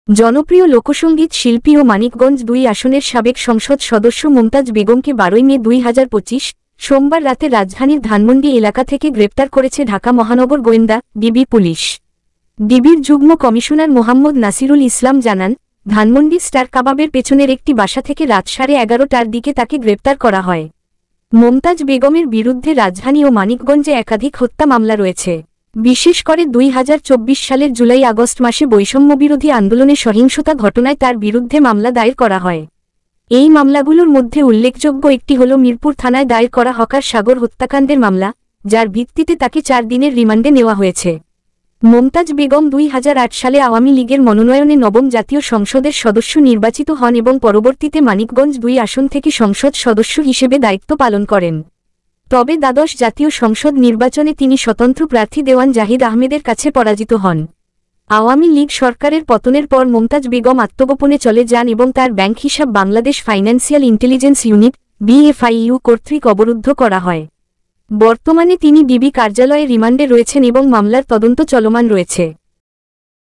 জনপ্রিয় লোকসঙ্গীত শিল্পী ও মানিকগঞ্জ ২ আসনের সাবেক সংসদ সদস্য মমতাজ বেগমকে ১২ মে ২০২৫ সোমবার রাতে রাজধানীর ধানমন্ডি এলাকা থেকে গ্রেপ্তার করেছে ঢাকা মহানগর গোয়েন্দা ডিবি পুলিশ। ডিবির যুগ্ম কমিশনার মোহাম্মদ নাসিরুল ইসলাম জানান, ধানমন্ডি স্টার কাবাবের পেছনের একটি বাসা থেকে রাত 11:30টার দিকে তাকে গ্রেপ্তার করা হয়। মমতাজ বেগমের বিরুদ্ধে রাজধানী ও মানিকগঞ্জে একাধিক হত্যা মামলা রয়েছে। বিশেষ করে ২০২৪ সালের জুলাই-আগস্ট মাসে বৈষম্যবিরোধী আন্দোলনে সহিংসতা ঘটনায় তার বিরুদ্ধে মামলা দায়ের করা হয়। এই মামলাগুলোর মধ্যে উল্লেখযোগ্য একটি হল মিরপুর থানায় দায়ের করা হকার সাগর হত্যাকাণ্ডের মামলা, যার ভিত্তিতে তাকে ৪ দিনের রিমান্ডে নেওয়া হয়েছে। মমতাজ বেগম ২০০৮ সালে আওয়ামী লীগের মনোনয়নে নবম জাতীয় সংসদের সদস্য নির্বাচিত হন এবং পরবর্তীতে মানিকগঞ্জ ২ আসন থেকে সংসদ সদস্য হিসেবে দায়িত্ব পালন করেন। তবে দ্বাদশ জাতীয় সংসদ নির্বাচনে তিনি স্বতন্ত্র প্রার্থী দেওয়ান জাহিদ আহমেদের কাছে পরাজিত হন। আওয়ামী লীগ সরকারের পতনের পর মমতাজ বেগম আত্মগোপনে চলে যান এবং তার ব্যাংক হিসাব Bangladesh financial intelligence unit (BFIU) কর্তৃক অবরুদ্ধ করা হয়। বর্তমানে তিনি ডিবি কার্যালয়ে রিমান্ডে রয়েছেন এবং মামলার তদন্ত চলমান রয়েছে।